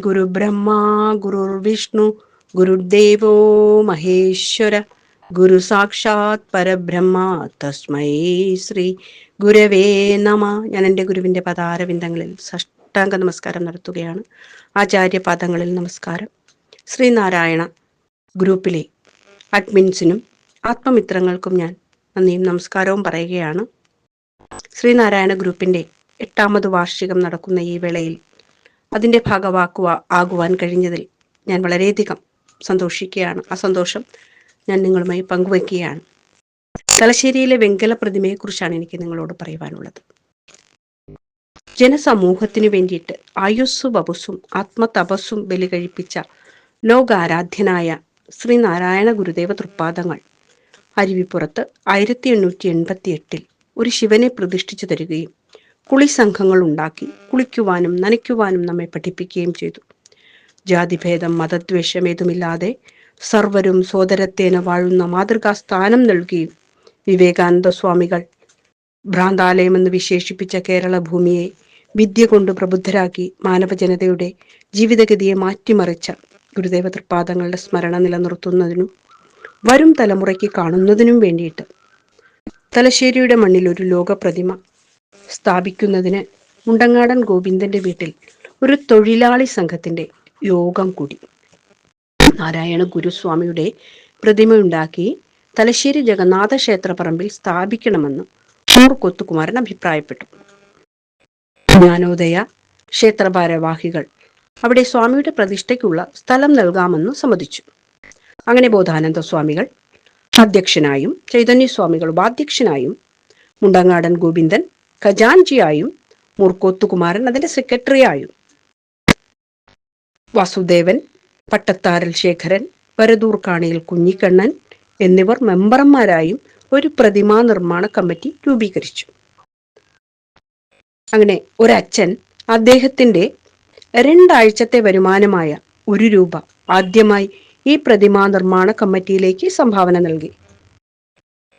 ഗുരുബ്രഹ്മ ഗുരുർവിഷ്ണു ഗുരുദേവോ മഹേശ്വര ഗുരു സാക്ഷാത് പരബ്രഹ്മ തസ്മൈ ശ്രീ ഗുരവേ നമ. ഞാൻ എൻ്റെ ഗുരുവിൻ്റെ പദാരവിന്ദങ്ങളിൽ സാഷ്ടാംഗ നമസ്കാരം നടത്തുകയാണ്. ആചാര്യപാദങ്ങളിൽ നമസ്കാരം. ശ്രീനാരായണ ഗ്രൂപ്പിലെ അഡ്മിൻസിനും ആത്മമിത്രങ്ങൾക്കും ഞാൻ നന്ദിയും നമസ്കാരവും പറയുകയാണ്. ശ്രീനാരായണ ഗ്രൂപ്പിൻ്റെ 8ാമത് വാർഷികം നടക്കുന്ന ഈ വേളയിൽ അതിൻ്റെ ആകുവാൻ കഴിഞ്ഞതിൽ ഞാൻ വളരെയധികം സന്തോഷിക്കുകയാണ്. ആ സന്തോഷം ഞാൻ നിങ്ങളുമായി പങ്കുവയ്ക്കുകയാണ്. തലശ്ശേരിയിലെ വെങ്കല പ്രതിമയെക്കുറിച്ചാണ് എനിക്ക് നിങ്ങളോട് പറയുവാനുള്ളത്. ജനസമൂഹത്തിനു വേണ്ടിയിട്ട് ആയുസ്സു വപുസ്സും ആത്മതപസ്സും ബലി കഴിപ്പിച്ച ലോകാരാധ്യനായ ശ്രീനാരായണ ഗുരുദേവ തൃപ്പാദങ്ങൾ അരുവിപ്പുറത്ത് 1888 ഒരു ശിവനെ പ്രതിഷ്ഠിച്ചു തരികയും കുളിസംഘങ്ങൾ ഉണ്ടാക്കി കുളിക്കുവാനും നനയ്ക്കുവാനും നമ്മെ പഠിപ്പിക്കുകയും ചെയ്തു. ജാതിഭേദം മതദ്വേഷമേതുമില്ലാതെ സർവരും സോദരത്തേന വാഴുന്ന മാതൃകാ സ്ഥാനം നൽകിയും വിവേകാനന്ദ സ്വാമികൾ ഭ്രാന്താലയമെന്ന് വിശേഷിപ്പിച്ച കേരള ഭൂമിയെ വിദ്യ കൊണ്ട് പ്രബുദ്ധരാക്കി മാനവജനതയുടെ ജീവിതഗതിയെ മാറ്റിമറിച്ച ഗുരുദേവ തൃപ്പാദങ്ങളുടെ സ്മരണ നിലനിർത്തുന്നതിനും വരും തലമുറയ്ക്ക് കാണുന്നതിനും വേണ്ടിയിട്ട് തലശ്ശേരിയുടെ മണ്ണിൽ ഒരു ലോക പ്രതിമ സ്ഥാപിക്കുന്നതിന് മുണ്ടങ്ങാടൻ ഗോവിന്ദന്റെ വീട്ടിൽ ഒരു തൊഴിലാളി സംഘത്തിന്റെ യോഗം കൂടി. നാരായണ ഗുരുസ്വാമിയുടെ പ്രതിമയുണ്ടാക്കി തലശ്ശേരി ജഗന്നാഥ ക്ഷേത്രപ്പറമ്പിൽ സ്ഥാപിക്കണമെന്ന് മൂർക്കൊത്തുകുമാരൻ അഭിപ്രായപ്പെട്ടു. ജ്ഞാനോദയ ക്ഷേത്ര ഭാരവാഹികൾ അവിടെ സ്വാമിയുടെ പ്രതിഷ്ഠയ്ക്കുള്ള സ്ഥലം നൽകാമെന്ന് സമ്മതിച്ചു. അങ്ങനെ ബോധാനന്ദ സ്വാമികൾ അധ്യക്ഷനായും ചൈതന്യസ്വാമികൾ ഉപാധ്യക്ഷനായും മുണ്ടങ്ങാടൻ ഗോവിന്ദൻ ഖജാൻജിയായും മൂർക്കോത്തുകുമാരൻ അതിന്റെ സെക്രട്ടറിയായും വാസുദേവൻ, പട്ടത്താരൽ ശേഖരൻ, വരദൂർ കാണിയിൽ കുഞ്ഞിക്കണ്ണൻ എന്നിവർ മെമ്പർമാരായും ഒരു പ്രതിമാ നിർമ്മാണ കമ്മിറ്റി രൂപീകരിച്ചു. അങ്ങനെ ഒരച്ഛൻ അദ്ദേഹത്തിന്റെ 2 ആഴ്ചത്തെ വരുമാനമായ 1 രൂപ ആദ്യമായി ഈ പ്രതിമാ നിർമ്മാണ കമ്മിറ്റിയിലേക്ക് സംഭാവന നൽകി.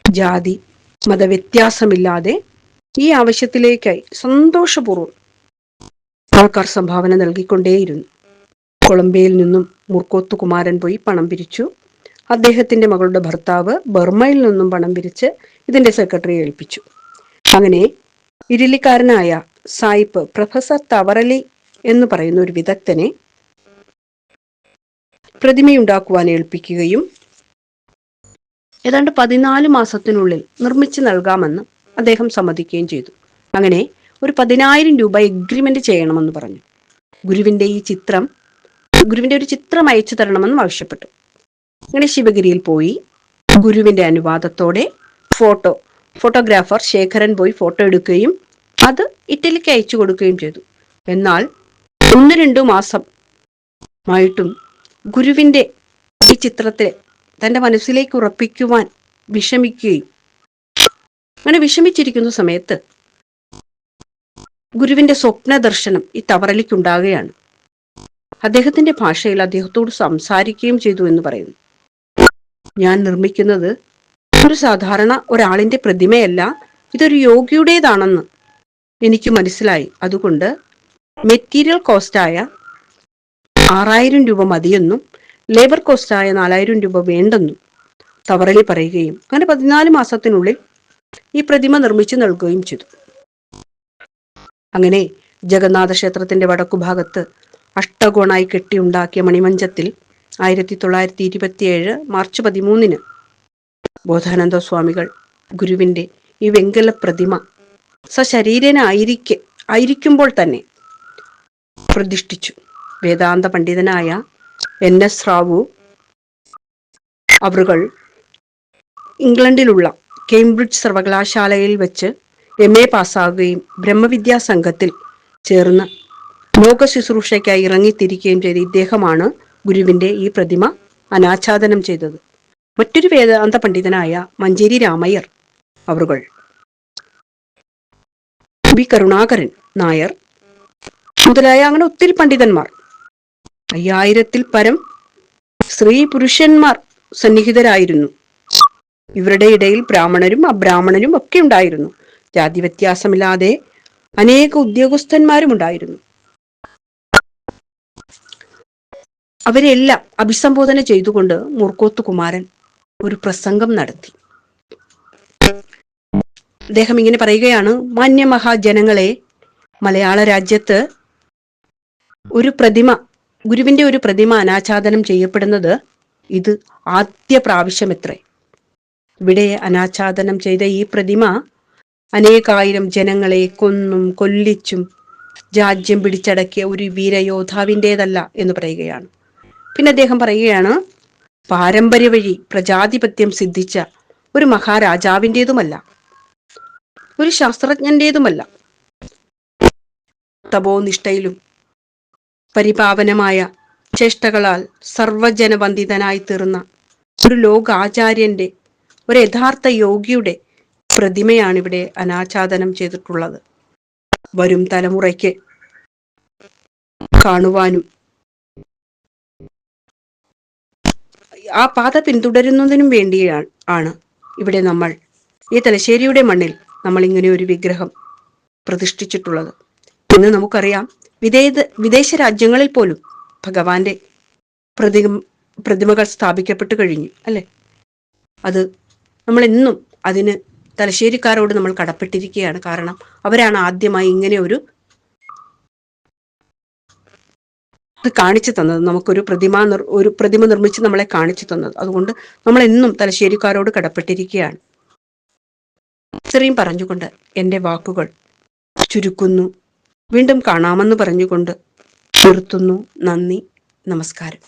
ജാതി മതവ്യത്യാസമില്ലാതെ ഈ ആവശ്യത്തിലേക്കായി സന്തോഷപൂർവ്വം ആൾക്കാർ സംഭാവന നൽകിക്കൊണ്ടേയിരുന്നു. കൊളംബിയയിൽ നിന്നും മൂർക്കോത്തുകുമാരൻ പോയി പണം പിരിച്ചു. അദ്ദേഹത്തിന്റെ മകളുടെ ഭർത്താവ് ബർമയിൽ നിന്നും പണം പിരിച്ച് ഇതിന്റെ സെക്രട്ടറിയെ ഏൽപ്പിച്ചു. അങ്ങനെ ഇരിലിക്കാരനായ സായിപ്പ് പ്രൊഫസർ തവറലി എന്ന് പറയുന്ന ഒരു വിദഗ്ധനെ പ്രതിമയുണ്ടാക്കുവാൻ ഏൽപ്പിക്കുകയും ഏതാണ്ട് 14 മാസത്തിനുള്ളിൽ നിർമ്മിച്ചു നൽകാമെന്ന് അദ്ദേഹം സമ്മതിക്കുകയും ചെയ്തു. അങ്ങനെ ഒരു 10,000 രൂപ എഗ്രിമെന്റ് ചെയ്യണമെന്ന് പറഞ്ഞു. ഗുരുവിന്റെ ഒരു ചിത്രം അയച്ചു തരണമെന്നും ആവശ്യപ്പെട്ടു. അങ്ങനെ ശിവഗിരിയിൽ പോയി ഗുരുവിന്റെ അനുവാദത്തോടെ ഫോട്ടോഗ്രാഫർ ശേഖരൻ പോയി ഫോട്ടോ എടുക്കുകയും അത് ഇറ്റലിക്ക് അയച്ചു കൊടുക്കുകയും ചെയ്തു. എന്നാൽ 1-2 മാസമായിട്ടും ഗുരുവിന്റെ ഈ ചിത്രത്തെ തന്റെ മനസ്സിലേക്ക് ഉറപ്പിക്കുവാൻ വിഷമിക്കുകയും അങ്ങനെ വിഷമിച്ചിരിക്കുന്ന സമയത്ത് ഗുരുവിന്റെ സ്വപ്ന ദർശനം ഈ തവറലിക്കുണ്ടാകുകയാണ്. അദ്ദേഹത്തിന്റെ ഭാഷയിൽ അദ്ദേഹത്തോട് സംസാരിക്കുകയും ചെയ്തു എന്ന് പറയുന്നു. ഞാൻ നിർമ്മിക്കുന്നത് ഒരു സാധാരണ ഒരാളിന്റെ പ്രതിമയല്ല, ഇതൊരു യോഗിയുടേതാണെന്ന് എനിക്ക് മനസ്സിലായി. അതുകൊണ്ട് മെറ്റീരിയൽ കോസ്റ്റായ 6,000 രൂപ മതിയെന്നും ലേബർ കോസ്റ്റായ 4,000 രൂപ വേണ്ടെന്നും തവറലി പറയുകയും അങ്ങനെ 14 മാസത്തിനുള്ളിൽ ഈ പ്രതിമ നിർമ്മിച്ചു നൽകുകയും ചെയ്തു. അങ്ങനെ ജഗന്നാഥ ക്ഷേത്രത്തിന്റെ വടക്കുഭാഗത്ത് അഷ്ടകോണായി കെട്ടിയുണ്ടാക്കിയ മണിമഞ്ചത്തിൽ 1927 മാർച്ച് 13 ബോധാനന്ദ സ്വാമികൾ ഗുരുവിന്റെ ഈ വെങ്കല പ്രതിമ സശരീരനായിരിക്കുമ്പോൾ തന്നെ പ്രതിഷ്ഠിച്ചു. വേദാന്ത പണ്ഡിതനായ NS റാവു അവറുകൾ ഇംഗ്ലണ്ടിലുള്ള കേംബ്രിഡ്ജ് സർവകലാശാലയിൽ വെച്ച് MA പാസ്സാകുകയും ബ്രഹ്മവിദ്യാ സംഘത്തിൽ ചേർന്ന് ലോക ശുശ്രൂഷയ്ക്കായി ഇറങ്ങിത്തിരിക്കുകയും ചെയ്ത ഇദ്ദേഹമാണ് ഗുരുവിന്റെ ഈ പ്രതിമ അനാച്ഛാദനം ചെയ്തത്. മറ്റൊരു വേദാന്ത പണ്ഡിതനായ മഞ്ചേരി രാമയ്യർ അവറുകൾ, B കരുണാകരൻ നായർ മുതലായ അങ്ങനെ ഒത്തിരി പണ്ഡിതന്മാർ, 5000-ൽ പരം സ്ത്രീ പുരുഷന്മാർ സന്നിഹിതരായിരുന്നു. ഇവരുടെ ഇടയിൽ ബ്രാഹ്മണരും അബ്രാഹ്മണരും ഒക്കെ ഉണ്ടായിരുന്നു. ജാതി വ്യത്യാസമില്ലാതെ അനേക ഉദ്യോഗസ്ഥന്മാരും ഉണ്ടായിരുന്നു. അവരെല്ലാം അഭിസംബോധന ചെയ്തുകൊണ്ട് മൂർക്കോത്ത് കുമാരൻ ഒരു പ്രസംഗം നടത്തി. അദ്ദേഹം ഇങ്ങനെ പറയുകയാണ്: മാന്യമഹാജനങ്ങളെ, മലയാള രാജ്യത്ത് ഒരു പ്രതിമ, ഗുരുവിന്റെ ഒരു പ്രതിമ അനാച്ഛാദനം ചെയ്യപ്പെടുന്നത് ഇത് ആദ്യ പ്രാവശ്യമത്രേ. ഇവിടെ അനാച്ഛാദനം ചെയ്ത ഈ പ്രതിമ അനേകായിരം ജനങ്ങളെ കൊന്നും കൊല്ലിച്ചും രാജ്യം പിടിച്ചടക്കിയ ഒരു വീരയോദ്ധാവിൻ്റെതല്ല എന്ന് പറയുകയാണ്. പിന്നെ അദ്ദേഹം പറയുകയാണ്, പാരമ്പര്യ വഴി പ്രജാധിപത്യം സിദ്ധിച്ച ഒരു മഹാരാജാവിൻ്റെതുമല്ല, ഒരു ശാസ്ത്രജ്ഞന്റേതുമല്ല. തപോനിഷ്ഠയിലും പരിപാവനമായ ചേഷ്ടകളാൽ സർവജനവന്ദിതനായി തീർന്ന ഒരു ലോകാചാര്യന്റെ, ഒരു യഥാർത്ഥ യോഗിയുടെ പ്രതിമയാണ് ഇവിടെ അനാച്ഛാദനം ചെയ്തിട്ടുള്ളത്. വരും തലമുറയ്ക്ക് കാണുവാനും ആ പാത പിന്തുടരുന്നതിനും വേണ്ടിയാണ് ഇവിടെ നമ്മൾ ഈ തലശ്ശേരിയുടെ മണ്ണിൽ നമ്മൾ ഇങ്ങനെ ഒരു വിഗ്രഹം പ്രതിഷ്ഠിച്ചിട്ടുള്ളത്. ഇന്ന് നമുക്കറിയാം, വിദേശ രാജ്യങ്ങളിൽ പോലും ഭഗവാന്റെ പ്രതിമകൾ സ്ഥാപിക്കപ്പെട്ടു കഴിഞ്ഞു, അല്ലെ? അത് നമ്മൾ എന്നും അതിന് തലശ്ശേരിക്കാരോട് നമ്മൾ കടപ്പെട്ടിരിക്കുകയാണ്. കാരണം അവരാണ് ആദ്യമായി ഇങ്ങനെ ഒരു കാണിച്ചു തന്നത്, നമുക്കൊരു പ്രതിമ നിർമ്മിച്ച് നമ്മളെ കാണിച്ചു തന്നത്. അതുകൊണ്ട് നമ്മൾ എന്നും തലശ്ശേരിക്കാരോട് കടപ്പെട്ടിരിക്കുകയാണ്. ഇത്രയും പറഞ്ഞുകൊണ്ട് എൻ്റെ വാക്കുകൾ ചുരുക്കുന്നു. വീണ്ടും കാണാമെന്ന് പറഞ്ഞുകൊണ്ട് നിർത്തുന്നു. നന്ദി, നമസ്കാരം.